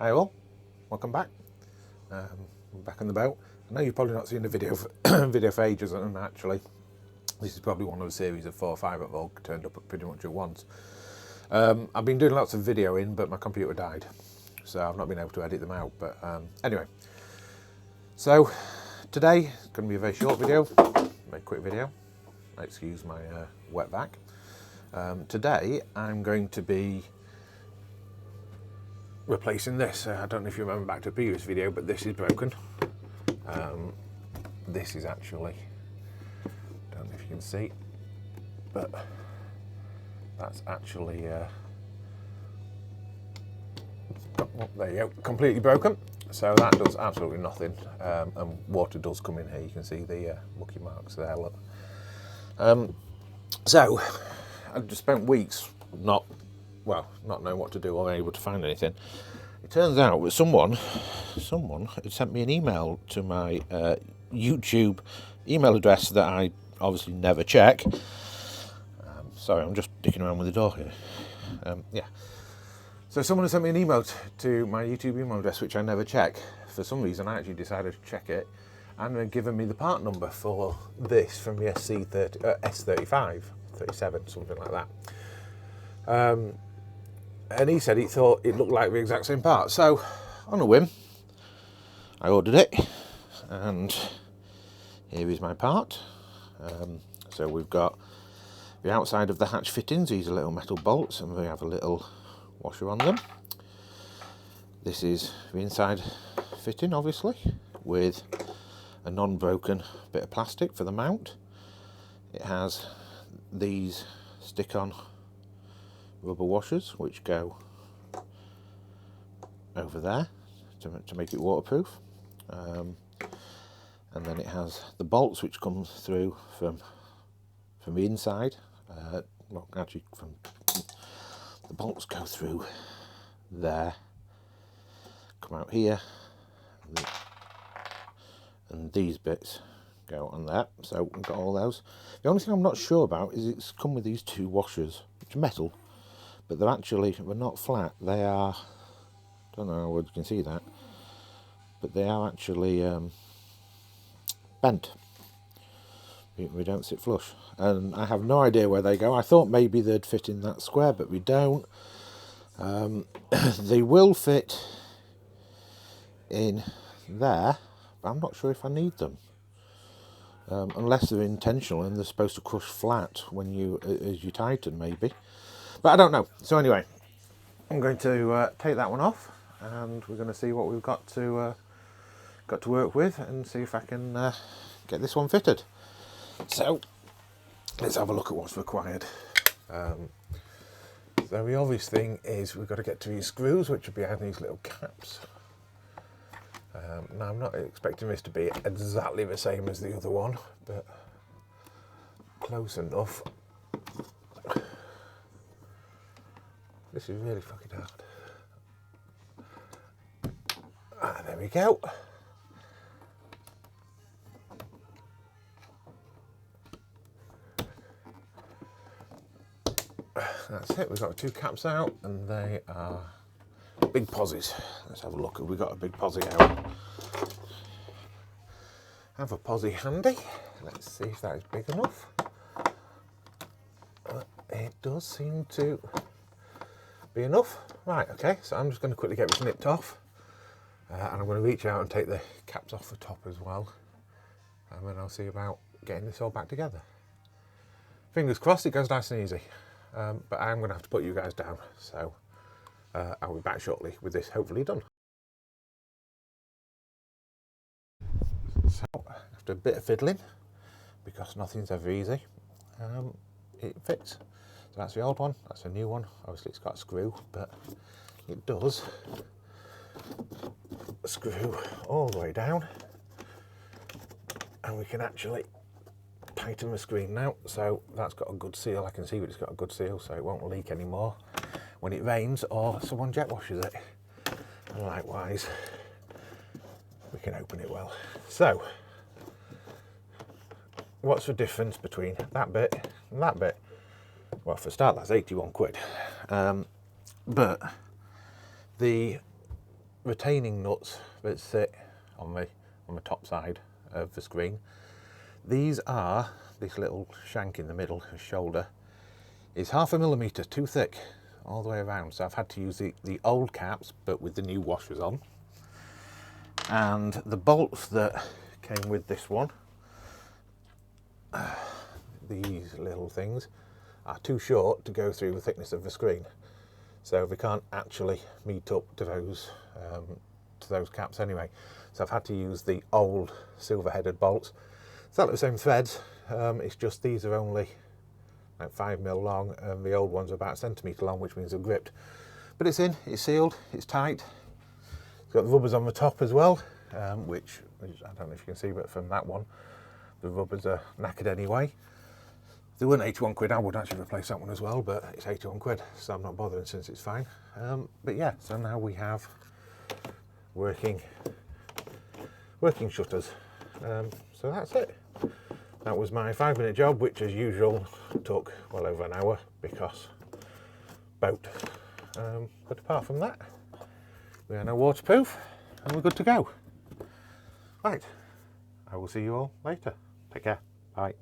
Hi all, welcome back. I'm back on the boat. I know you've probably not seen the video for ages, and actually this is probably one of a series of 4 or 5 that have all turned up pretty much at once. I've been doing lots of videoing, but my computer died, so I've not been able to edit them out. But anyway, so today it's going to be a very short video, very quick video. Excuse my wet back. Today I'm going to be replacing this. I don't know if you remember back to a previous video, but this is broken. This is actually, don't know if you can see, but that's actually oh, there you go, completely broken. So that does absolutely nothing, and water does come in here. You can see the mucky marks there, look. So I've just spent weeks not knowing what to do or able to find anything. It turns out that someone had sent me an email to my YouTube email address that I obviously never check. Sorry, I'm just dicking around with the door here. Yeah. So someone has sent me an email to my YouTube email address, which I never check. For some reason, I actually decided to check it, and they've given me the part number for this from the S35, 37, something like that. And he said he thought it looked like the exact same part. So, on a whim, I ordered it, and here is my part. So we've got the outside of the hatch fittings. These are little metal bolts, and we have a little washer on them. This is the inside fitting, obviously, with a non-broken bit of plastic for the mount. It has these stick-on rubber washers which go over there to make it waterproof, and then it has the bolts which come through from the inside. Well, actually, from the bolts go through there, come out here, and these bits go on there. So we've got all those. The only thing I'm not sure about is it's come with these 2 washers, which are metal, but they're not flat. They are, don't know whether you can see that, but they are actually bent. We don't sit flush, and I have no idea where they go. I thought maybe they'd fit in that square, but we don't. They will fit in there, but I'm not sure if I need them, unless they're intentional and they're supposed to crush flat when as you tighten, maybe. But I don't know. So anyway, I'm going to take that one off, and we're going to see what we've got to work with, and see if I can get this one fitted. So let's have a look at what's required. So the obvious thing is we've got to get to these screws, which are behind these little caps. Now I'm not expecting this to be exactly the same as the other one, but close enough. This is really fucking hard. Ah, there we go. That's it, we've got 2 caps out, and they are big posies. Let's have a look. Have we got a big posie out? Have a posie handy. Let's see if that is big enough. It does seem to be enough. Right, okay, so I'm just going to quickly get this nipped off, and I'm going to reach out and take the caps off the top as well, and then I'll see about getting this all back together. Fingers crossed it goes nice and easy, but I'm going to have to put you guys down, so I'll be back shortly with this hopefully done. So after a bit of fiddling, because nothing's ever easy, it fits. So that's the old one, that's a new one. Obviously it's got a screw, but it does screw all the way down, and we can actually tighten the screen now. So that's got a good seal. I can see that it's got a good seal, so it won't leak anymore when it rains or someone jet washes it. And likewise, we can open it well. So what's the difference between that bit and that bit? Well, for a start, that's 81 quid. But the retaining nuts that sit on the top side of the screen. These are, this little shank in the middle, shoulder, is 0.5 millimetre too thick all the way around, so I've had to use the old caps but with the new washers on. And the bolts that came with this one, these little things, are too short to go through the thickness of the screen, so they can't actually meet up to those caps anyway. So I've had to use the old silver-headed bolts. It's not the same threads, it's just these are only like 5mm long, and the old ones are about 1 centimetre long, which means they're gripped. But it's in, it's sealed, it's tight. It's got the rubbers on the top as well, which I don't know if you can see, but from that one, the rubbers are knackered anyway. If they weren't 81 quid, I would actually replace that one as well, but it's 81 quid, so I'm not bothering since it's fine. But yeah, so now we have working shutters. So that's it. That was my 5-minute job, which as usual took well over an hour because boat. But apart from that, we are now waterproof and we're good to go. Right, I will see you all later. Take care. Bye.